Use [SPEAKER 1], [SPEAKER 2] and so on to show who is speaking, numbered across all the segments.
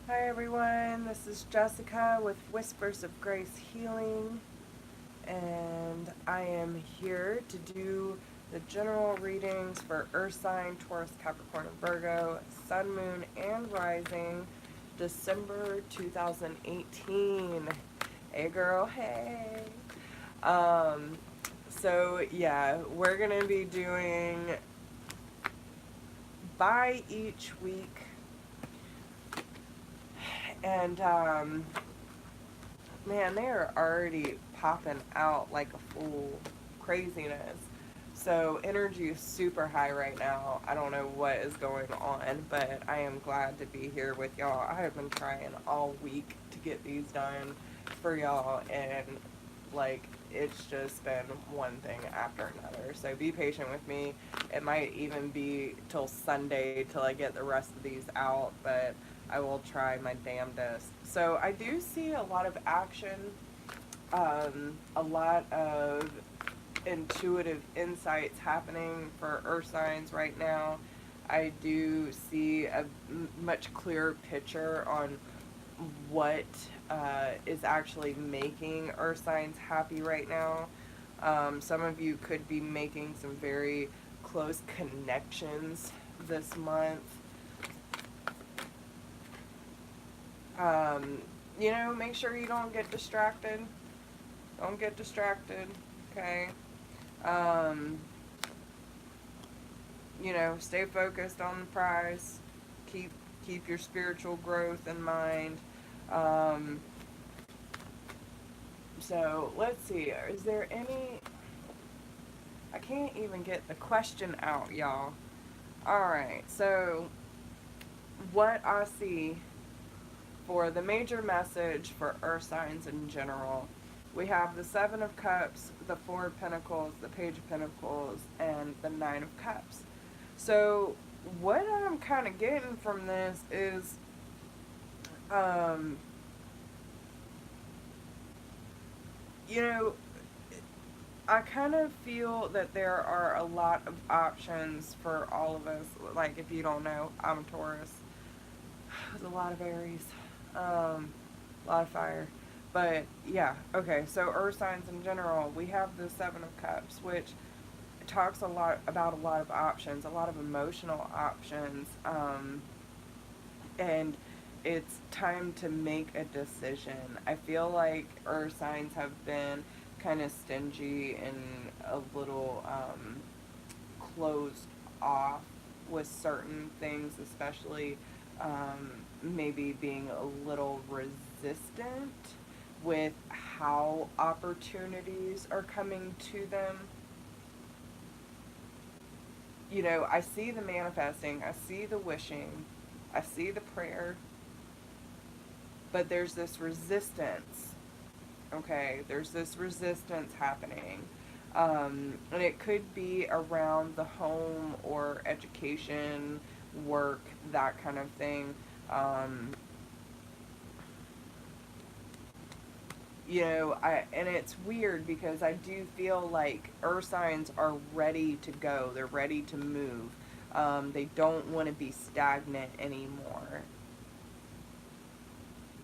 [SPEAKER 1] Hi everyone, this is Jessica with Whispers of Grace Healing, and I am here to do the general readings for Earth sign, Taurus, Capricorn, and Virgo, Sun, Moon, and Rising, December 2018. Hey girl, hey. Um, so we're gonna be doing by each week, and man, they are already popping out like a fool. Craziness. So, energy is super high right now. I don't know what is going on, but I am glad to be here with y'all. I have been trying all week to get these done for y'all, and like, it's just been one thing after another. So, be patient with me. It might even be till Sunday till I get the rest of these out, but I will try my damnedest. So I do see a lot of action, a lot of intuitive insights happening for earth signs right now. I do see a much clearer picture on what is actually making earth signs happy right now. Some of you could be making some very close connections this month. Um, Make sure you don't get distracted. Don't get distracted, okay? Um, Stay focused on the prize. Keep keep your spiritual growth in mind. Um, so let's see. Is there any? I can't even get the question out, y'all. All right. So what I see for the major message for earth signs in general, we have the Seven of Cups, the Four of Pentacles, the Page of Pentacles, and the Nine of Cups. So, what I'm kind of getting from this is, um, you know, I kind of feel that there are a lot of options for all of us. Like, if you don't know, I'm a Taurus. There's a lot of Aries, a lot of fire. But yeah, okay, so earth signs in general, we have the Seven of Cups, which talks a lot about a lot of options, a lot of emotional options, and it's time to make a decision. I feel like earth signs have been kind of stingy and a little closed off with certain things, especially maybe being a little resistant with how opportunities are coming to them. I see the manifesting, I see the wishing, I see the prayer, but there's this resistance, okay? There's this resistance happening. And it could be around the home or education, work, that kind of thing. Um, and it's weird because I do feel like earth signs are ready to go. They're ready to move. They don't want to be stagnant anymore.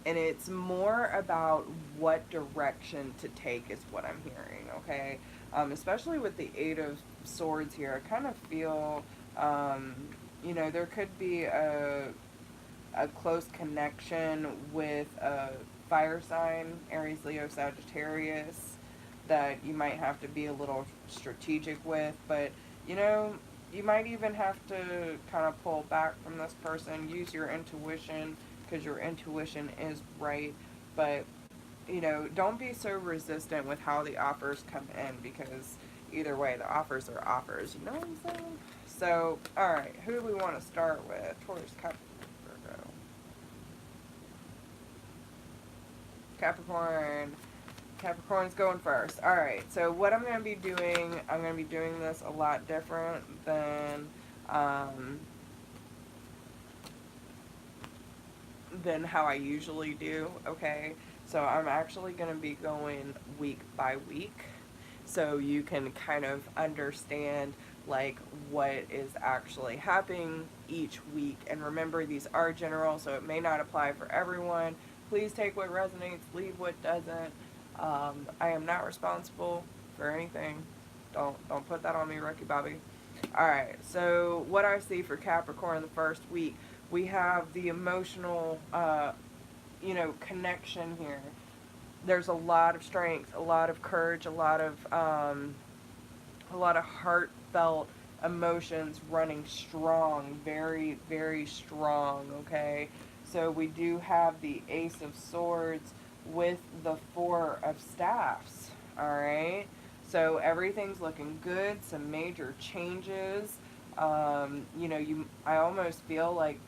[SPEAKER 1] And it's more about what direction to take is what I'm hearing, okay? Especially with the Eight of Swords here, I kind of feel, there could be a close connection with a fire sign, Aries, Leo, Sagittarius, that you might have to be a little strategic with. But, you know, you might even have to kind of pull back from this person, use your intuition, because your intuition is right. But, don't be so resistant with how the offers come in, because either way, the offers are offers. You know what I'm saying? So, alright, who do we want to start with? Taurus, Capricorn, Virgo. Capricorn. Capricorn's going first. Alright, so what I'm going to be doing, I'm going to be doing this a lot different um, than how I usually do, okay? So I'm actually going to be going week by week, so you can kind of understand like what is actually happening each week. And remember, these are general, so it may not apply for everyone. Please take what resonates, leave what doesn't. I am not responsible for anything. Don't put that on me, Ricky Bobby. All right. So what I see for Capricorn the first week, we have the emotional, connection here. There's a lot of strength, a lot of courage, a lot of heartfelt emotions running strong, very, very strong, okay? So we do have the Ace of Swords with the Four of Staffs, all right? So everything's looking good, some major changes. I almost feel like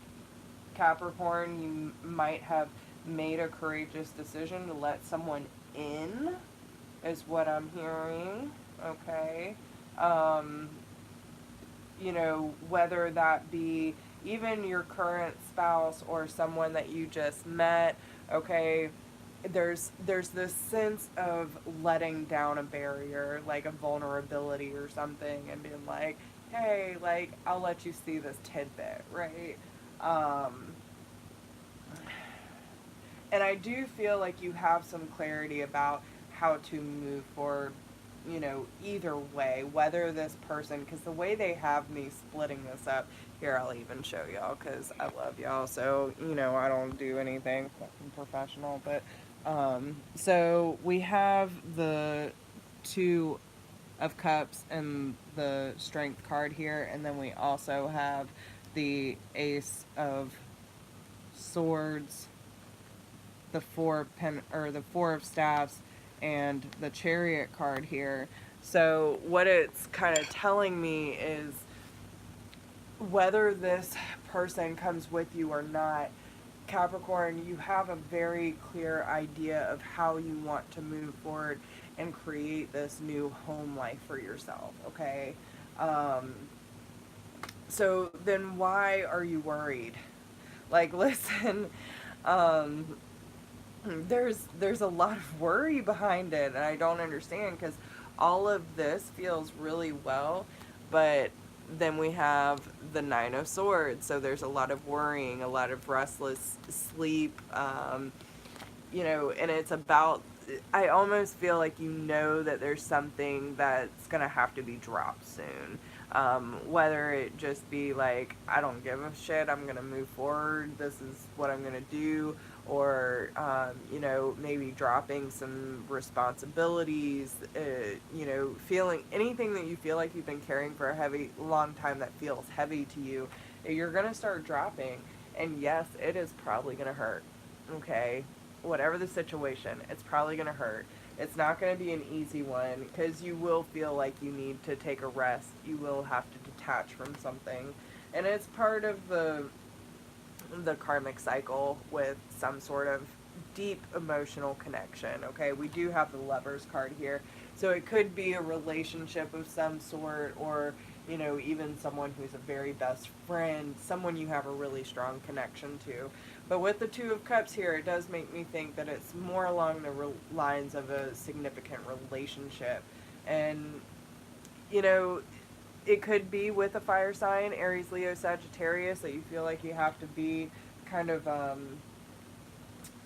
[SPEAKER 1] Capricorn, you might have made a courageous decision to let someone in, is what I'm hearing, okay? Um, whether that be even your current spouse or someone that you just met, okay, there's this sense of letting down a barrier, like a vulnerability or something, and being like, hey, like, I'll let you see this tidbit, right? Um, and I do feel like you have some clarity about how to move forward, either way, whether this person, because the way they have me splitting this up, here, I'll even show y'all, because I love y'all, so, I don't do anything fucking professional, but, so we have the Two of Cups and the Strength card here, and then we also have the Ace of Swords, the the Four of Staffs, and the Chariot card here. So what it's kind of telling me is whether this person comes with you or not, Capricorn, you have a very clear idea of how you want to move forward and create this new home life for yourself, okay? Um, so then why are you worried? Like, listen, um, there's a lot of worry behind it, and I don't understand, because all of this feels really well, but then we have the Nine of Swords, so there's a lot of worrying, a lot of restless sleep, and it's about, I almost feel like that there's something that's gonna have to be dropped soon. Whether it just be like, I don't give a shit, I'm gonna move forward, this is what I'm gonna do, or, maybe dropping some responsibilities, feeling anything that you feel like you've been carrying for a long time that feels heavy to you, you're gonna start dropping, and yes, it is probably gonna hurt, okay? Whatever the situation, it's probably going to hurt. It's not going to be an easy one, because you will feel like you need to take a rest. You will have to detach from something. And it's part of the karmic cycle with some sort of deep emotional connection, okay? We do have the Lovers card here. So it could be a relationship of some sort, or, even someone who's a very best friend, someone you have a really strong connection to. But with the Two of Cups here, it does make me think that it's more along the lines of a significant relationship. And, it could be with a fire sign, Aries, Leo, Sagittarius, that you feel like you have to be kind of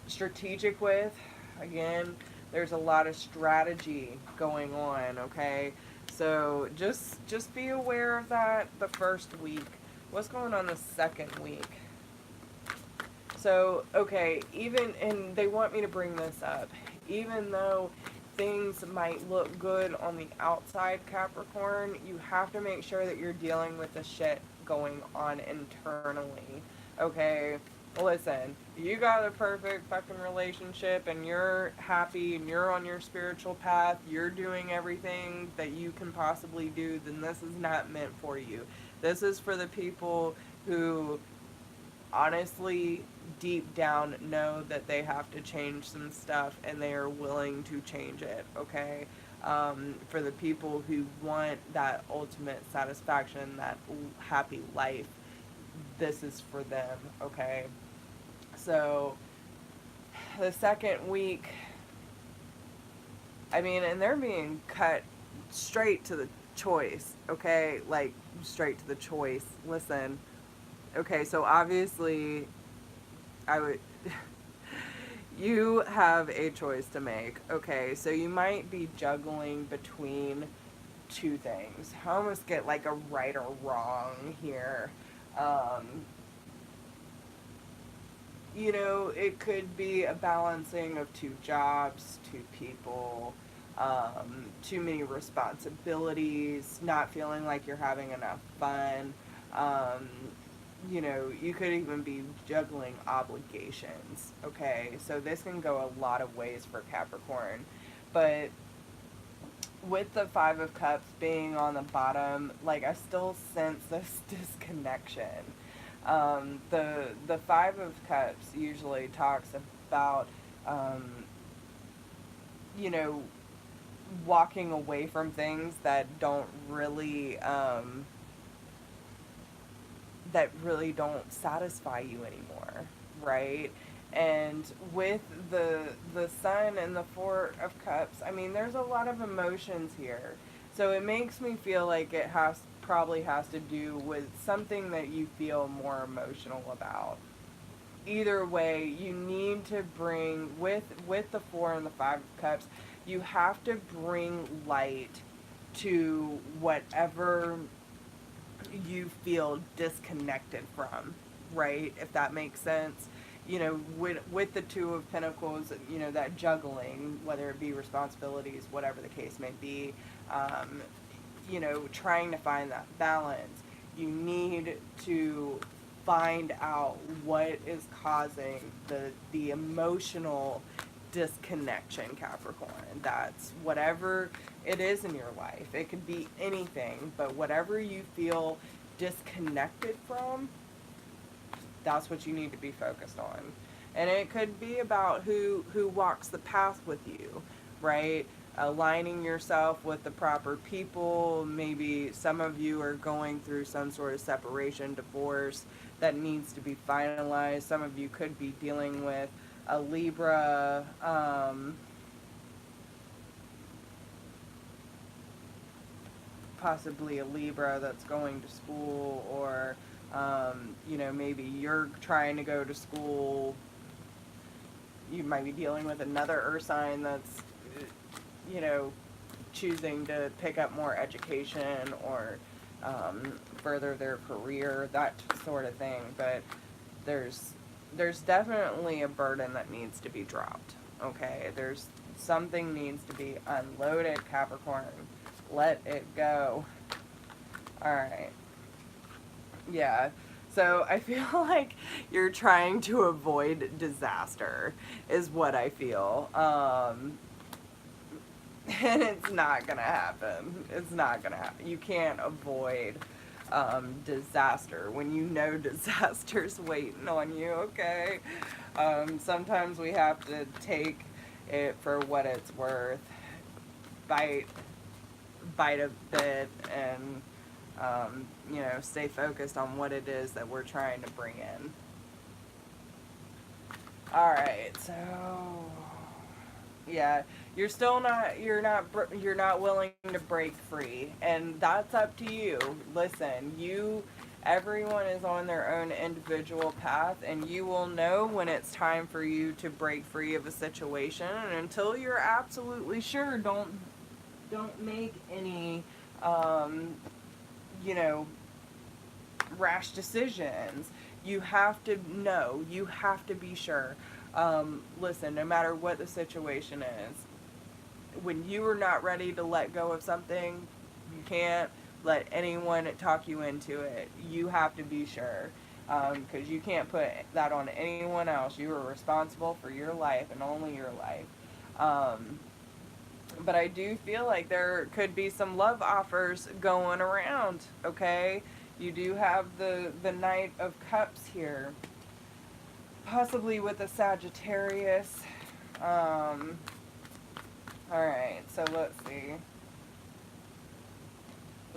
[SPEAKER 1] strategic with. Again, there's a lot of strategy going on, okay? So just be aware of that the first week. What's going on the second week? So, okay, and they want me to bring this up, even though things might look good on the outside, Capricorn, you have to make sure that you're dealing with the shit going on internally, okay? Listen, you got a perfect fucking relationship, and you're happy, and you're on your spiritual path, you're doing everything that you can possibly do, then this is not meant for you. This is for the people who honestly deep down know that they have to change some stuff, and they are willing to change it, okay? For the people who want that ultimate satisfaction, that happy life, this is for them, okay? So the second week, I mean, and they're being cut straight to the choice, okay? Like, straight to the choice. Listen, okay, so obviously, I would. You have a choice to make, okay? So you might be juggling between two things. I almost get like a right or wrong here. Um, it could be a balancing of two jobs, two people, too many responsibilities, not feeling like you're having enough fun. Um, you could even be juggling obligations, okay? So this can go a lot of ways for Capricorn. But with the Five of Cups being on the bottom, like, I still sense this disconnection. The Five of Cups usually talks about, um, you know, walking away from things that really don't satisfy you anymore, right? And with the Sun and the Four of Cups, I mean, there's a lot of emotions here. So it makes me feel like it probably has to do with something that you feel more emotional about. Either way, you need to bring, with the Four and the Five of Cups, you have to bring light to whatever you feel disconnected from, right? If that makes sense. With the Two of Pentacles, that juggling, whether it be responsibilities, whatever the case may be, trying to find that balance, you need to find out what is causing the emotional disconnection, Capricorn. That's whatever it is in your life. It could be anything, but whatever you feel disconnected from, that's what you need to be focused on. And it could be about who walks the path with you, right? Aligning yourself with the proper people. Maybe some of you are going through some sort of separation, divorce that needs to be finalized. Some of you could be dealing with a Libra, possibly a Libra that's going to school, or maybe you're trying to go to school. You might be dealing with another earth sign that's, you know, choosing to pick up more education, or further their career, that sort of thing. But there's definitely a burden that needs to be dropped. Okay, something needs to be unloaded, Capricorn. Let it go. All right. Yeah. So I feel like you're trying to avoid disaster, is what I feel. And it's not gonna happen. It's not gonna happen. You can't avoid disaster when you know disaster's waiting on you, okay? Sometimes we have to take it for what it's worth, bite a bit, and stay focused on what it is that we're trying to bring in. All right, so yeah, you're not willing to break free, and that's up to you. Listen, everyone is on their own individual path, and you will know when it's time for you to break free of a situation. And until you're absolutely sure, don't make any you know rash decisions. You have to know, you have to be sure. Listen, no matter what the situation is, when you are not ready to let go of something, you can't let anyone talk you into it. You have to be sure, because you can't put that on anyone else. You are responsible for your life and only your life. But I do feel like there could be some love offers going around, okay? You do have the Knight of Cups here, possibly with a Sagittarius. Alright, so let's see.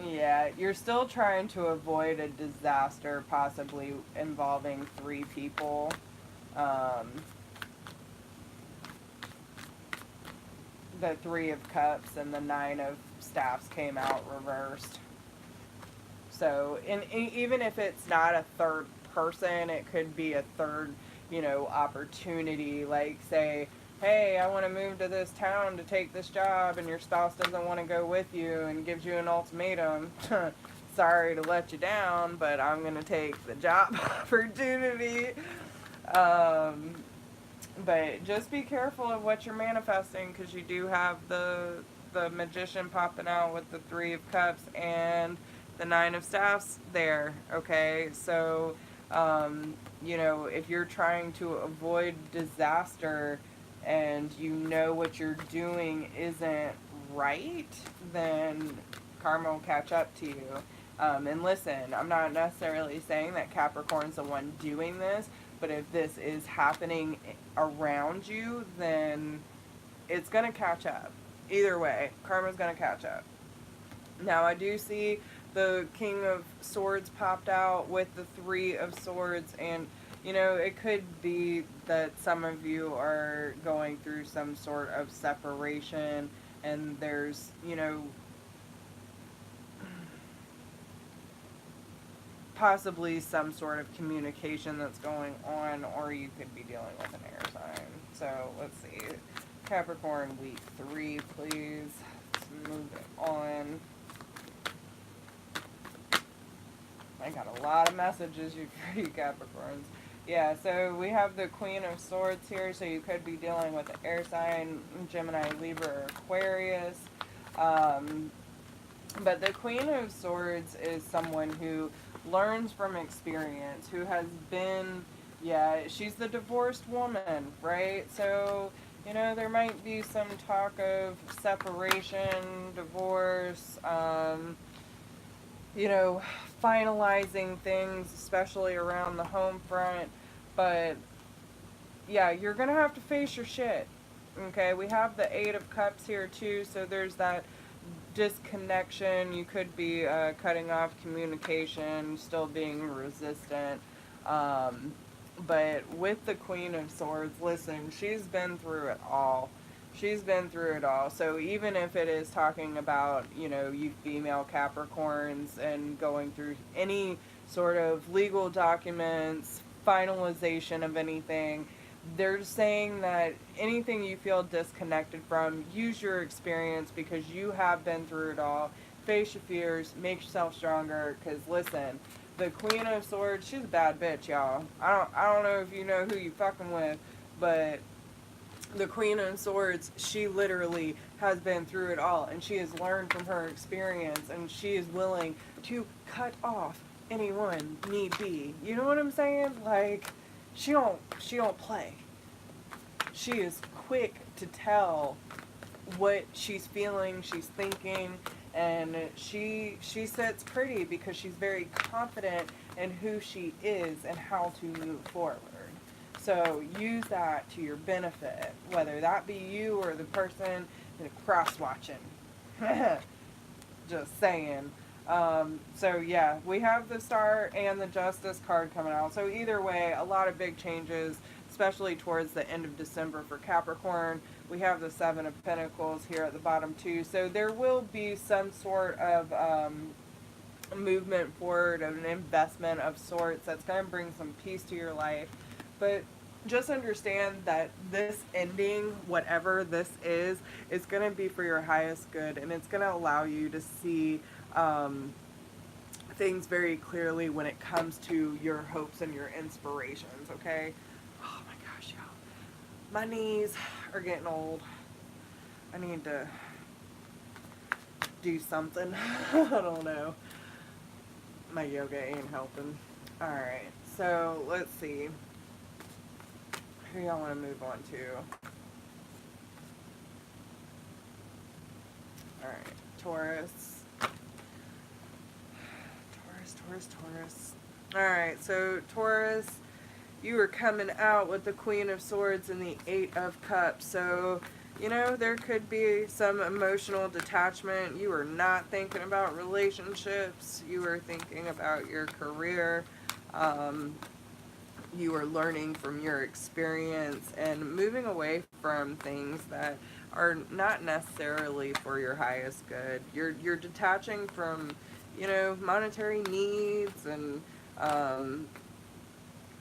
[SPEAKER 1] Yeah, you're still trying to avoid a disaster, possibly involving 3 people. The Three of Cups and the Nine of Staffs came out reversed. So, and even if it's not a third person, it could be a third, opportunity. Like, say, hey, I want to move to this town to take this job, and your spouse doesn't want to go with you and gives you an ultimatum. Sorry to let you down, but I'm going to take the job opportunity. Um, but just be careful of what you're manifesting, because you do have the magician popping out with the Three of Cups and the Nine of Staffs there. Okay, so if you're trying to avoid disaster and you know what you're doing isn't right, then karma will catch up to you. And listen, I'm not necessarily saying that Capricorn's the one doing this, but if this is happening around you, then it's going to catch up. Either way, karma's going to catch up. Now, I do see the King of Swords popped out with the Three of Swords, and, it could be that some of you are going through some sort of separation, and there's, possibly some sort of communication that's going on, or you could be dealing with an air sign. So let's see. Capricorn week 3, please. Let's move it on. I got a lot of messages for you Capricorns. Yeah, so we have the Queen of Swords here, so you could be dealing with an air sign, Gemini, Libra, or Aquarius. But the Queen of Swords is someone who learns from experience, who has been, she's the divorced woman, right? So, there might be some talk of separation, divorce, finalizing things, especially around the home front. But, you're going to have to face your shit, okay? We have the Eight of Cups here, too, so there's that disconnection. You could be cutting off communication, still being resistant. But with the Queen of Swords, listen, she's been through it all. She's been through it all. So even if it is talking about, you female Capricorns and going through any sort of legal documents, finalization of anything, they're saying that anything you feel disconnected from, use your experience, because you have been through it all. Face your fears, make yourself stronger, because listen, the Queen of Swords, she's a bad bitch, y'all. I don't know if you know who you fucking with, but the Queen of Swords, she literally has been through it all, and she has learned from her experience, and she is willing to cut off anyone need be. You know what I'm saying? Like, she don't play. She is quick to tell what she's feeling, she's thinking, and she sits pretty because she's very confident in who she is and how to move forward. So use that to your benefit, whether that be you or the person cross-watching. Just saying. We have the Star and the Justice card coming out. So either way, a lot of big changes, especially towards the end of December for Capricorn. We have the Seven of Pentacles here at the bottom too. So there will be some sort of movement forward, of an investment of sorts that's going to bring some peace to your life. But just understand that this ending, whatever this is going to be for your highest good, and it's going to allow you to see things very clearly when it comes to your hopes and your inspirations, okay? Oh my gosh, y'all. My knees are getting old. I need to do something. I don't know. My yoga ain't helping. Alright, so let's see. Who y'all want to move on to? Alright, Taurus. Taurus. Alright, so Taurus, you were coming out with the Queen of Swords and the Eight of Cups. So, there could be some emotional detachment. You were not thinking about relationships. You were thinking about your career. You were learning from your experience and moving away from things that are not necessarily for your highest good. You're detaching from, monetary needs, and um,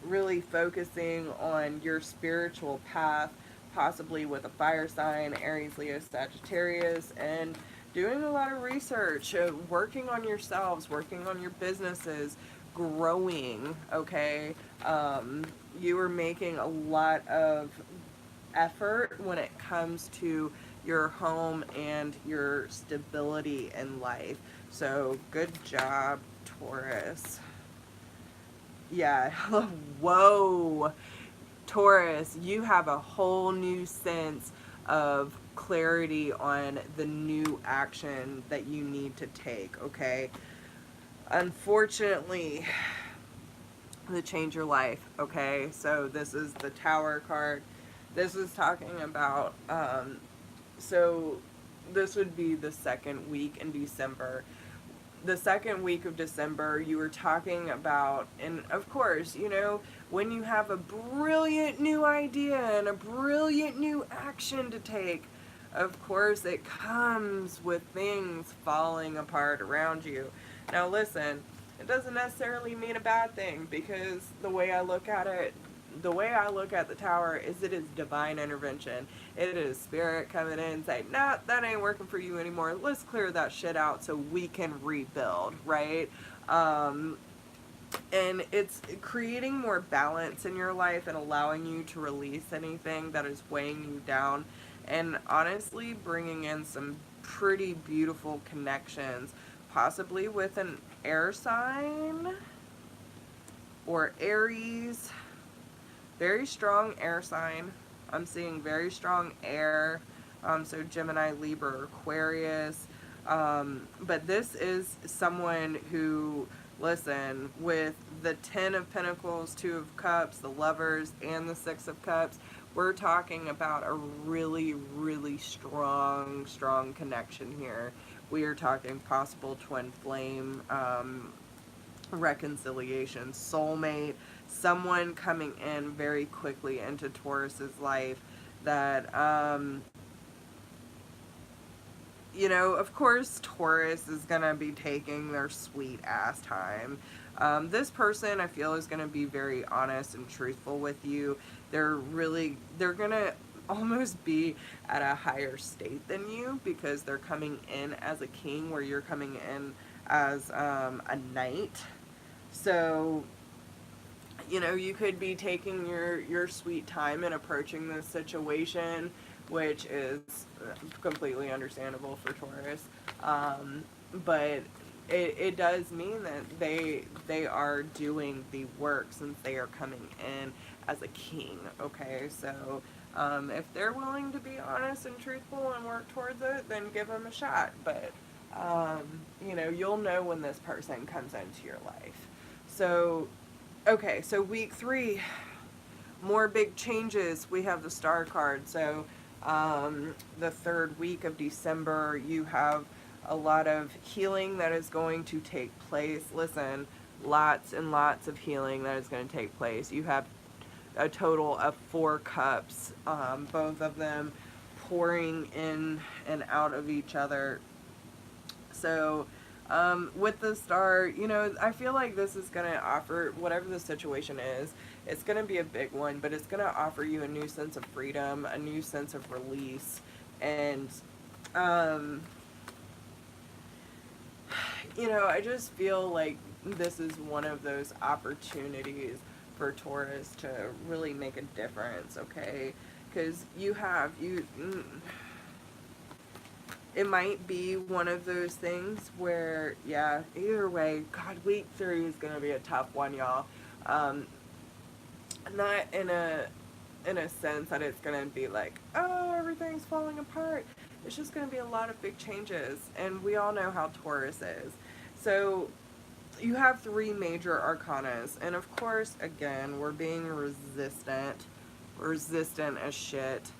[SPEAKER 1] really focusing on your spiritual path, possibly with a fire sign, Aries, Leo, Sagittarius, and doing a lot of research, working on yourselves, working on your businesses, growing, okay? You are making a lot of effort when it comes to your home and your stability in life. So, good job, Taurus. Yeah. Whoa. Taurus, you have a whole new sense of clarity on the new action that you need to take, okay? Unfortunately, to change your life, okay? So this is the Tower card. This is talking about, so this would be the second week in December. The second week of December, you were talking about, and of course, when you have a brilliant new idea and a brilliant new action to take, of course, it comes with things falling apart around you. Now, listen, it doesn't necessarily mean a bad thing, because the way I look at the Tower is it is divine intervention. It is spirit coming in and saying, nah, that ain't working for you anymore. Let's clear that shit out so we can rebuild, right? And it's creating more balance in your life and allowing you to release anything that is weighing you down, and honestly bringing in some pretty beautiful connections, possibly with an air sign or Aries. Very strong air sign. I'm seeing very strong air. So Gemini, Libra, Aquarius. But this is someone who, listen, with the 10 of Pentacles, 2 of Cups, the Lovers, and the 6 of Cups, we're talking about a really, really strong, strong connection here. We are talking possible twin flame, reconciliation, soulmate, someone coming in very quickly into Taurus's life that, of course, Taurus is going to be taking their sweet ass time. This person, I feel, is going to be very honest and truthful with you. They're going to almost be at a higher state than you, because they're coming in as a king where you're coming in as a knight. So, you could be taking your sweet time in approaching this situation, which is completely understandable for Taurus. But it does mean that they are doing the work, since they are coming in as a king, okay? So, if they're willing to be honest and truthful and work towards it, then give them a shot. But, you'll know when this person comes into your life. So, okay, so week 3, more big changes. We have the Star card. So, the third week of December, you have a lot of healing that is going to take place. Listen, lots and lots of healing that is going to take place. You have a total of 4 cups, both of them pouring in and out of each other. So, with the Star, I feel like this is going to offer, whatever the situation is, it's going to be a big one, but it's going to offer you a new sense of freedom, a new sense of release, and, I just feel like this is one of those opportunities for Taurus to really make a difference, okay? Because it might be one of those things where, yeah, either way, God, week 3 is going to be a tough one, y'all. Not in a sense that it's going to be like, oh, everything's falling apart. It's just going to be a lot of big changes, and we all know how Taurus is. So, you have 3 major arcanas, and of course, again, we're being resistant as shit,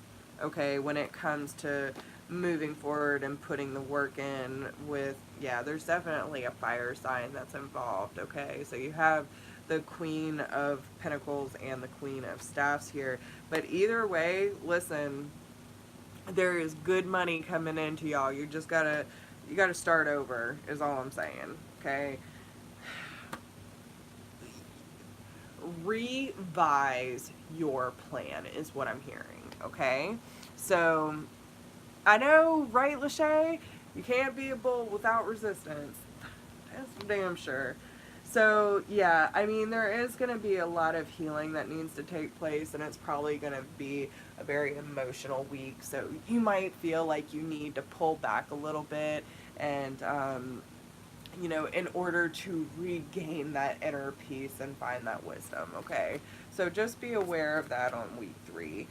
[SPEAKER 1] okay, when it comes to moving forward and putting the work in with, yeah, there's definitely a fire sign that's involved, okay? So you have the Queen of Pentacles and the Queen of Staffs here. But either way, listen, There is good money coming into y'all. You gotta start over, is all I'm saying. Okay? Revise your plan is what I'm hearing. Okay? So I know, right, Lachey? You can't be a bull without resistance. That's damn sure. So, yeah, I mean, there is going to be a lot of healing that needs to take place, and it's probably going to be a very emotional week. So, you might feel like you need to pull back a little bit and, in order to regain that inner peace and find that wisdom, okay? So, just be aware of that on week 3.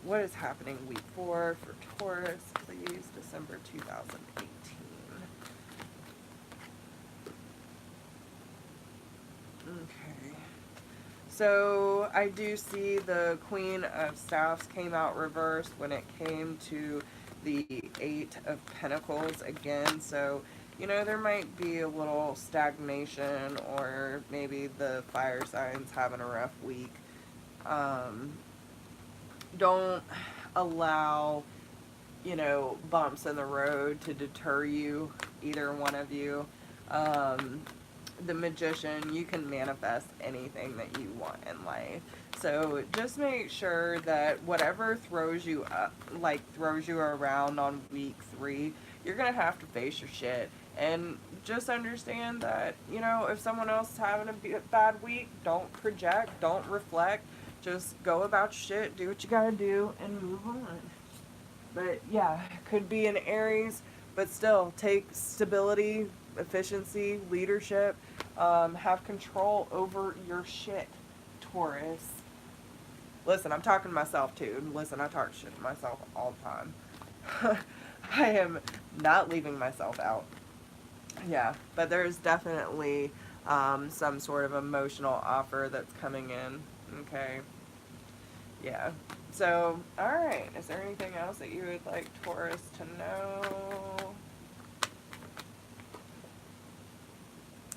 [SPEAKER 1] What is happening week 4 for Taurus, please? December 2018. Okay. So I do see the Queen of Staffs came out reversed when it came to the Eight of Pentacles again. So, there might be a little stagnation, or maybe the fire signs having a rough week. Don't allow, bumps in the road to deter you, either one of you. The Magician, you can manifest anything that you want in life. So just make sure that whatever throws you up, throws you around on week 3, you're going to have to face your shit. And just understand that, if someone else is having a bad week, don't project, don't reflect. Just go about your shit, do what you gotta do, and move on. But yeah, could be an Aries, but still take stability, efficiency, leadership, have control over your shit, Taurus. Listen, I'm talking to myself too. Listen, I talk shit to myself all the time. I am not leaving myself out. Yeah, but there's definitely some sort of emotional offer that's coming in. Okay. Yeah. So, alright. Is there anything else that you would like Taurus to know?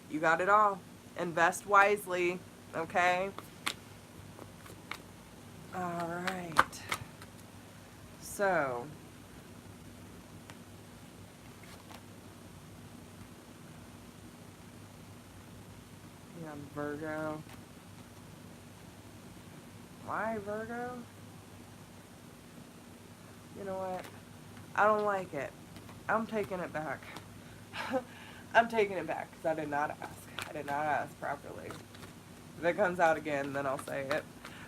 [SPEAKER 1] You got it all. Invest wisely. Okay? Alright. So, yeah, Virgo. Why Virgo? You know what? I don't like it. I'm taking it back. I'm taking it back because I did not ask. I did not ask properly. If it comes out again, then I'll say it.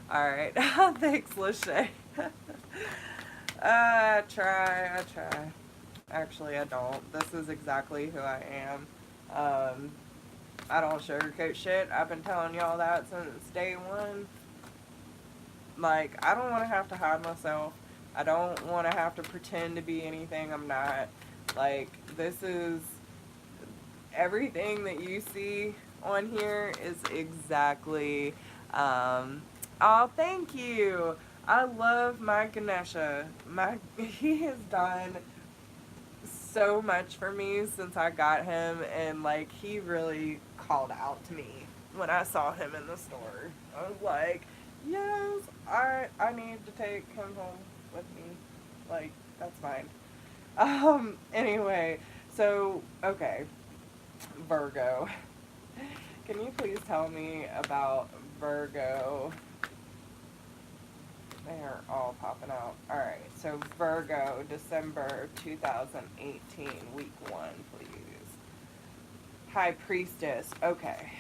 [SPEAKER 1] Alright. Thanks, Lachey. I try. Actually, I don't. This is exactly who I am. I don't sugarcoat shit. I've been telling y'all that since day one. Like, I don't want to have to hide myself. I don't want to have to pretend to be anything I'm not. Like, this is everything that you see on here is exactly, oh, thank you. I love my Ganesha. He has done so much for me since I got him, and like, he really called out to me when I saw him in the store. I was like, yes, I need to take him home with me. Like, that's fine. Anyway, so, okay, Virgo. Can you please tell me about Virgo? They're all popping out. Alright, so Virgo, December 2018, week 1, please. High Priestess. Okay,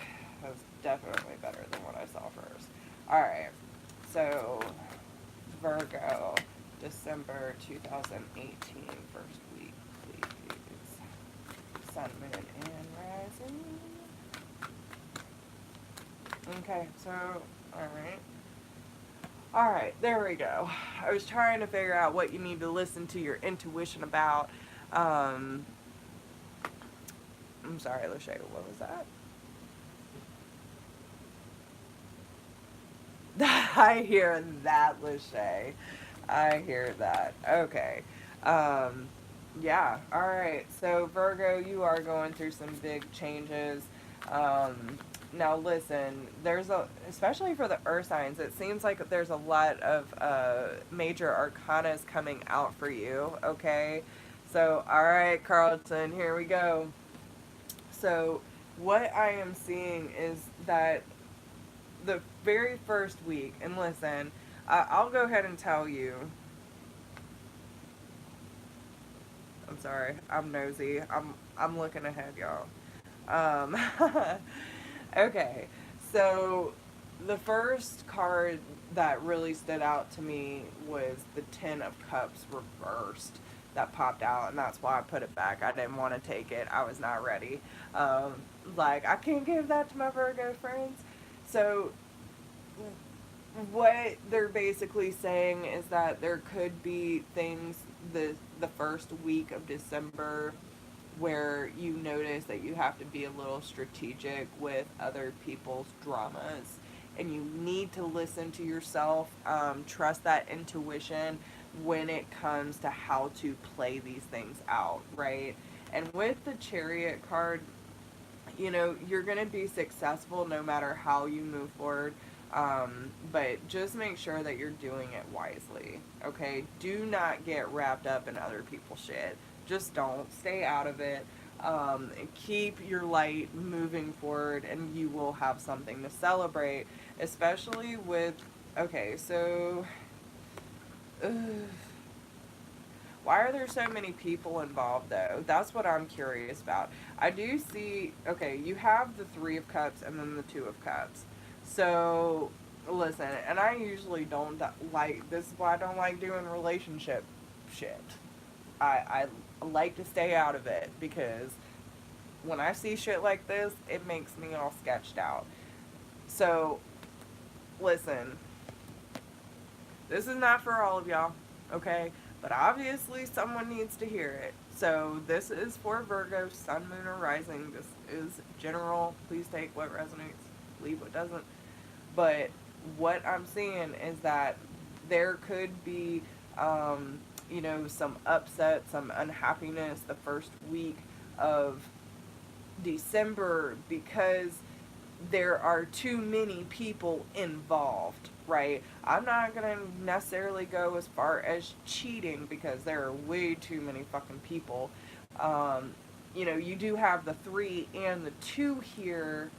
[SPEAKER 1] that was definitely better than what I saw first. Alright, so Virgo, December 2018, first week, please. Sun, Moon, and Rising. Okay, so, alright. Alright, there we go. I was trying to figure out what you need to listen to your intuition about. I'm sorry, Lachey, what was that? I hear that, Lachey. I hear that. Okay. Yeah, alright. So, Virgo, you are going through some big changes. Now listen, especially for the earth signs, it seems like there's a lot of major arcanas coming out for you, okay? So, alright, Carlton, here we go. So, what I am seeing is that the very first week, and listen, I'll go ahead and tell you. I'm sorry, I'm nosy. I'm looking ahead, y'all. Um, okay, so the first card that really stood out to me was the Ten of Cups reversed that popped out, and that's why I put it back. I didn't want to take it. I was not ready. Um, like, I can't give that to my Virgo friends. So what they're basically saying is that there could be things the first week of December where you notice that you have to be a little strategic with other people's dramas, and you need to listen to yourself, trust that intuition when it comes to how to play these things out, right? And with the Chariot card, you're going to be successful no matter how you move forward. But just make sure that you're doing it wisely. Okay? Do not get wrapped up in other people's shit. Just don't. Stay out of it. Keep your light moving forward, and you will have something to celebrate. Especially with. Okay, so. Uh, why are there so many people involved, though? That's what I'm curious about. I do see, okay, you have the Three of Cups and then the Two of Cups. So, listen, and I usually don't like, this is why I don't like doing relationship shit. I like to stay out of it because when I see shit like this, it makes me all sketched out. So, listen, this is not for all of y'all, okay? But obviously someone needs to hear it. So this is for Virgo, Sun, Moon, or Rising. This is general. Please take what resonates, leave what doesn't. But what I'm seeing is that there could be, some upset, some unhappiness the first week of December because there are too many people involved, right? I'm not going to necessarily go as far as cheating because there are way too many fucking people. You do have the 3 and the 2 here,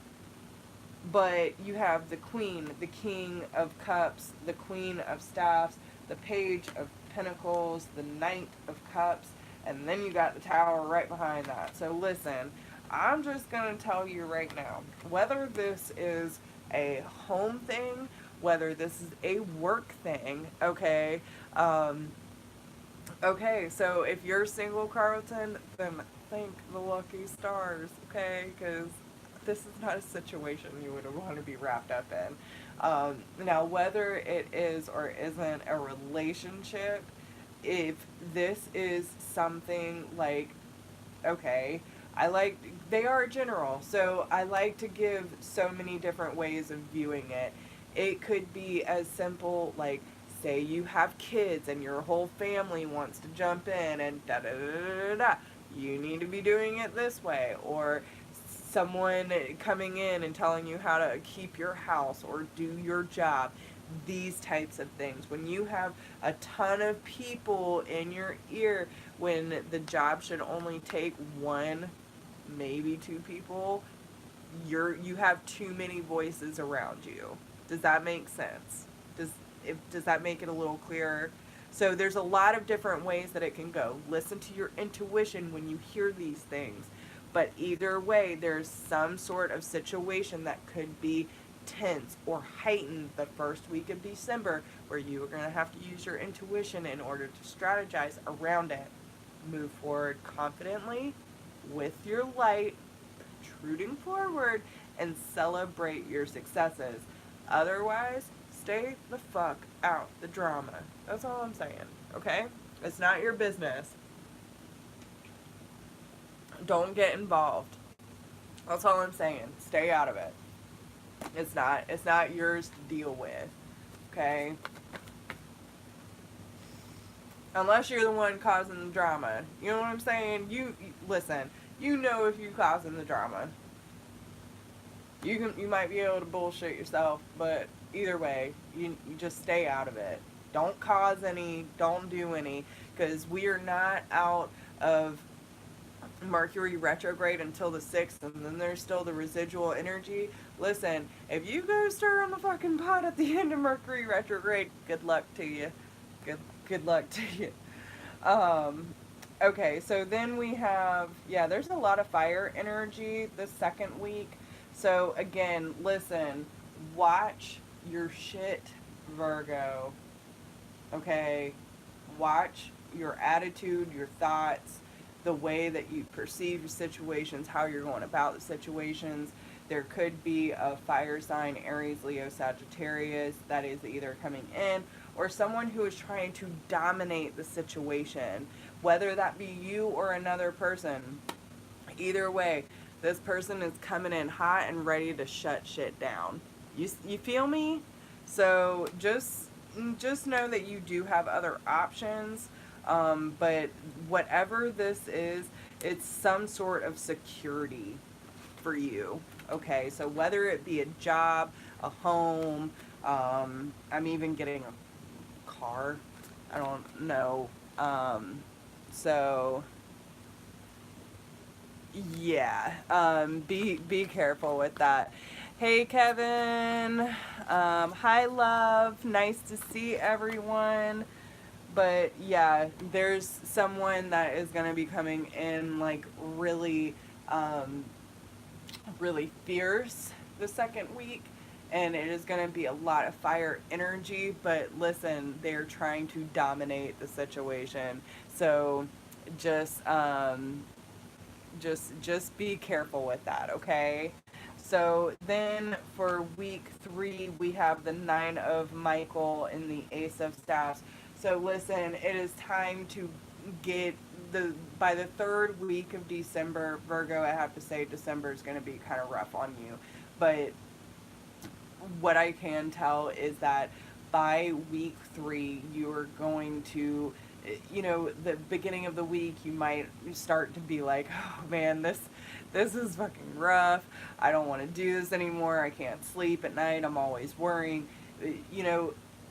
[SPEAKER 1] but you have the Queen, the King of Cups, the Queen of Staffs, the Page of Pentacles, the Knight of Cups, and then you got the Tower right behind that. So listen, I'm just going to tell you right now, whether this is a home thing, whether this is a work thing, okay? Okay, so if you're single, Carlton, then thank the lucky stars, okay? Because this is not a situation you would want to be wrapped up in. Now, whether it is or isn't a relationship, if this is something like, okay, they are general, so I like to give so many different ways of viewing it. It could be as simple, like, say you have kids and your whole family wants to jump in and da da da da da da. You need to be doing it this way. Or someone coming in and telling you how to keep your house or do your job. These types of things. When you have a ton of people in your ear, when the job should only take one, maybe 2 people, you have too many voices around you. Does that make sense? Does that make it a little clearer? So there's a lot of different ways that it can go. Listen to your intuition when you hear these things. But either way, there's some sort of situation that could be tense or heightened the first week of December where you are going to have to use your intuition in order to strategize around it. Move forward confidently with your light, protruding forward, and celebrate your successes. Otherwise, stay the fuck out the drama. That's all I'm saying, okay? It's not your business. Don't get involved. That's all I'm saying. Stay out of it. It's not yours to deal with, okay? Unless you're the one causing the drama. You know what I'm saying? You listen, you know if you're causing the drama. You might be able to bullshit yourself, but either way, you just stay out of it. Don't cause any, don't do any, because we are not out of Mercury retrograde until the 6th, and then there's still the residual energy. Listen, if you go stir on the fucking pot at the end of Mercury retrograde, good luck to you. Good luck to you. Um, okay, so then we have, yeah, there's a lot of fire energy the second week. So again, listen, watch your shit, Virgo. Okay? Watch your attitude, your thoughts, the way that you perceive your situations, how you're going about the situations. There could be a fire sign, Aries, Leo, Sagittarius, that is either coming in, or someone who is trying to dominate the situation, whether that be you or another person. Either way, this person is coming in hot and ready to shut shit down. You feel me? So just know that you do have other options, but whatever this is, it's some sort of security for you. Okay, so whether it be a job, a home, I'm even getting a car. I don't know. So yeah, be careful with that. Hey Kevin, hi love, nice to see everyone. But yeah, there's someone that is gonna be coming in like really, really fierce the second week, and it is going to be a lot of fire energy. But listen, they're trying to dominate the situation, so just just be careful with that, okay? So then for week 3 we have the 9 of Michael and the Ace of Staffs. So listen, it is time to get by the 3rd week of December, Virgo, I have to say December is going to be kind of rough on you. But what I can tell is that by week 3, you are going to, the beginning of the week, you might start to be like, oh man, this is fucking rough. I don't want to do this anymore. I can't sleep at night. I'm always worrying.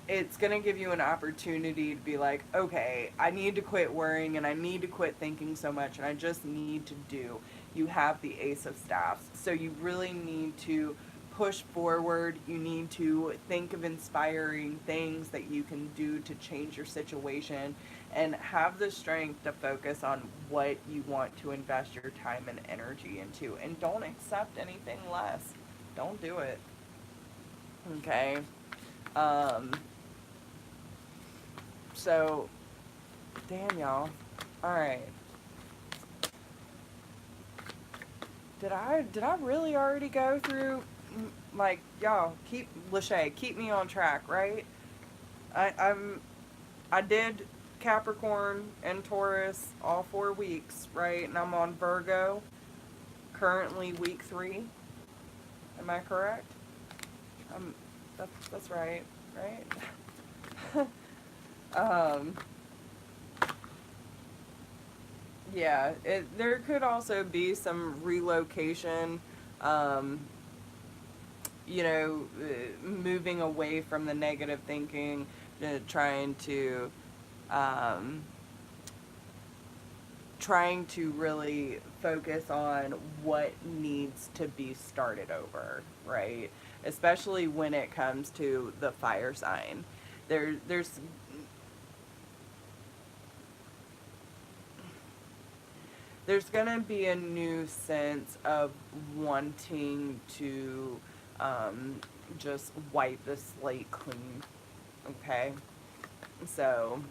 [SPEAKER 1] It's going to give you an opportunity to be like, okay, I need to quit worrying and I need to quit thinking so much and I just need to do. You have the Ace of Staffs. So you really need to push forward. You need to think of inspiring things that you can do to change your situation and have the strength to focus on what you want to invest your time and energy into. And don't accept anything less. Don't do it. Okay? So, damn y'all. Alright. Did I really already go through, like, y'all, Lachey, keep me on track, right? I did Capricorn and Taurus all 4 weeks, right? And I'm on Virgo, currently week 3. Am I correct? That's right, right? Yeah, there could also be some relocation, moving away from the negative thinking, um, trying to really focus on what needs to be started over, right? Especially when it comes to the fire sign. There's going to be a new sense of wanting to just wipe the slate clean, okay? So,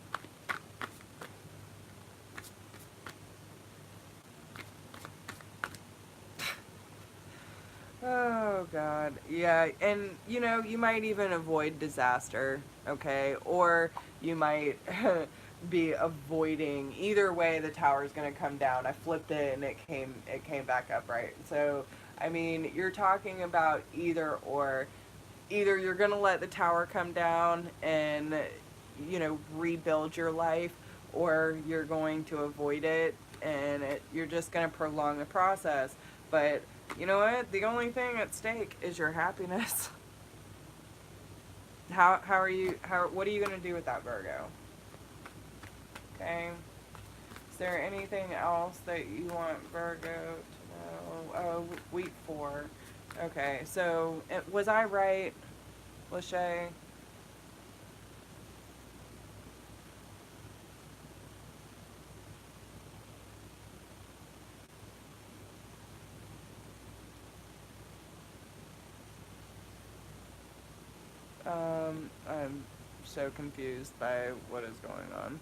[SPEAKER 1] oh God, yeah, and you might even avoid disaster, okay? Or you might be avoiding, either way the tower is going to come down. I flipped it and it came back up, right? So I mean, you're talking about either or. Either you're going to let the tower come down and rebuild your life, or you're going to avoid it and you're just going to prolong the process. But You know what? The only thing at stake is your happiness. What are you going to do with that, Virgo? Okay. Is there anything else that you want Virgo to know? Oh, week 4. Okay, so was I right, Lachey? I'm so confused by what is going on.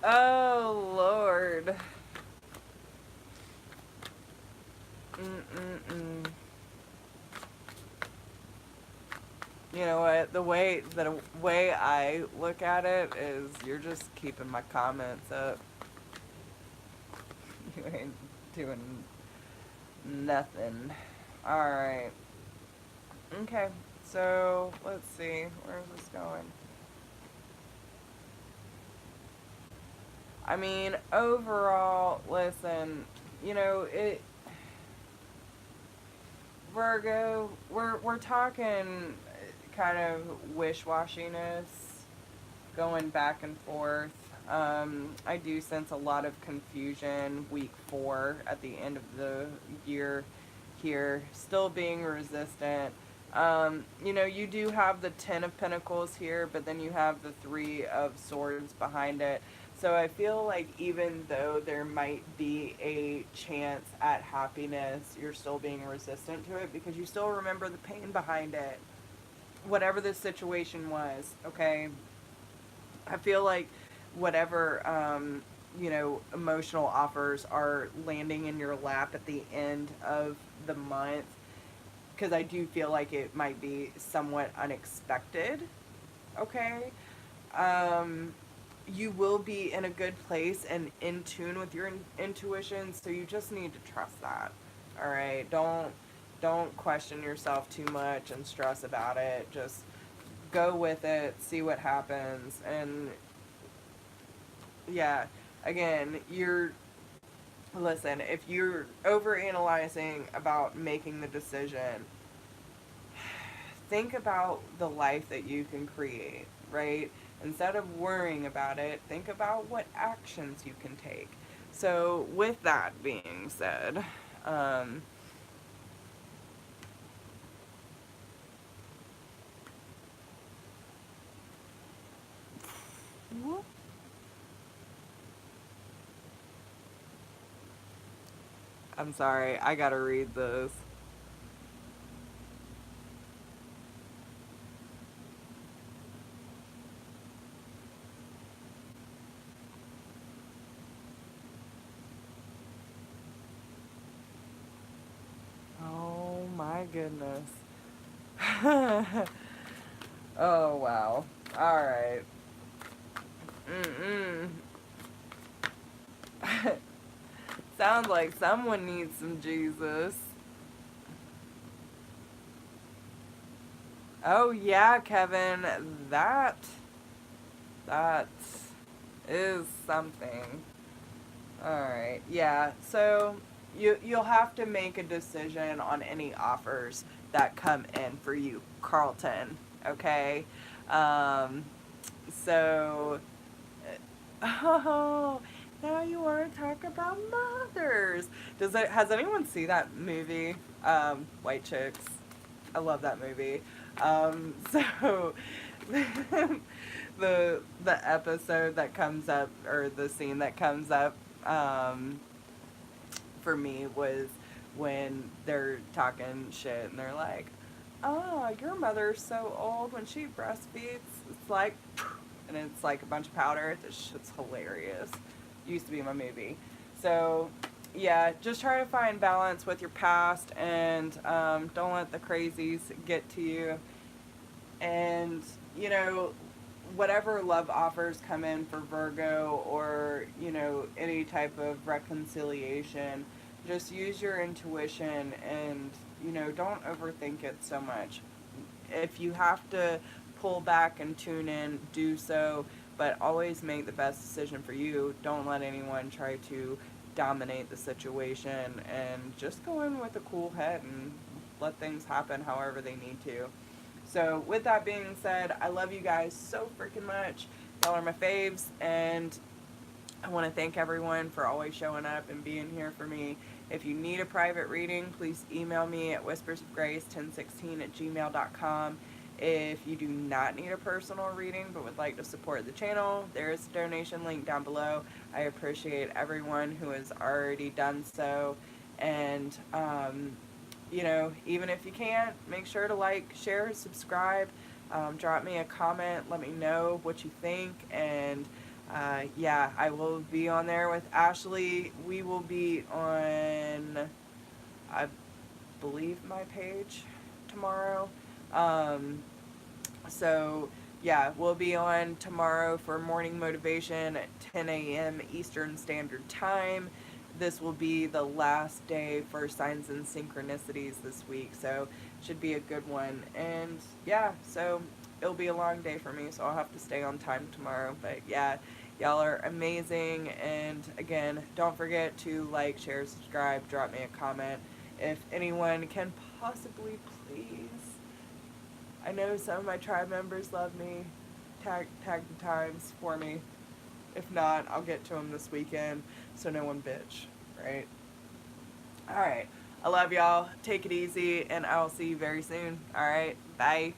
[SPEAKER 1] Oh, Lord. Mm-mm-mm. You know what? The way I look at it is you're just keeping my comments up. You ain't doing nothing. Alright. Okay. So, let's see. Where's this going? I mean, overall, listen, it Virgo, we're talking kind of wish-washiness, going back and forth. I do sense a lot of confusion week 4 at the end of the year here, still being resistant. You do have the 10 of Pentacles here, but then you have the 3 of Swords behind it. So I feel like even though there might be a chance at happiness, you're still being resistant to it because you still remember the pain behind it. Whatever the situation was, okay? I feel like whatever, emotional offers are landing in your lap at the end of the month, because I do feel like it might be somewhat unexpected, okay? Um, you will be in a good place and in tune with your intuition, so you just need to trust that. All right? Don't question yourself too much and stress about it. Just go with it, see what happens, and yeah, again, listen, if you're over analyzing about making the decision, think about the life that you can create, right? Instead of worrying about it, think about what actions you can take. So, with that being said, um, I'm sorry, I gotta read this. Oh my goodness. Oh wow. Alright. Mm-mm. Sounds like someone needs some Jesus. Oh yeah, Kevin, that is something. All right. Yeah. So you'll have to make a decision on any offers that come in for you, Carlton. Okay. Um, so oh, now you want to talk about mothers. Has anyone seen that movie, White Chicks? I love that movie. So the episode that comes up, or the scene that comes up, for me was when they're talking shit and they're like, "Oh, your mother's so old when she breastfeeds. It's like," and it's like a bunch of powder. This shit's hilarious. Used to be my movie. So, yeah, just try to find balance with your past, and don't let the crazies get to you. And, you know, whatever love offers come in for Virgo, or, any type of reconciliation, just use your intuition, and, don't overthink it so much. If you have to pull back and tune in, do so. but always make the best decision for you. Don't let anyone try to dominate the situation, and just go in with a cool head and let things happen however they need to. So with that being said, I love you guys so freaking much. Y'all are my faves, and I want to thank everyone for always showing up and being here for me. If you need a private reading, please email me at whispersofgrace1016@gmail.com. If you do not need a personal reading but would like to support the channel, there is a donation link down below. I appreciate everyone who has already done so. And, you know, even if you can't, make sure to like, share, subscribe, drop me a comment, let me know what you think, and yeah, I will be on there with Ashley. We will be on, I believe, my page tomorrow. So yeah, we'll be on tomorrow for morning motivation at 10 a.m. Eastern Standard Time. This will be the last day for signs and synchronicities this week, so should be a good one. And yeah, so it'll be a long day for me, so I'll have to stay on time tomorrow. But yeah, y'all are amazing. And again, don't forget to like, share, subscribe, drop me a comment. If anyone can possibly please, I know some of my tribe members love me, tag the times for me. If not, I'll get to them this weekend, so no one bitch, right? Alright, I love y'all. Take it easy, and I will see you very soon. Alright, bye.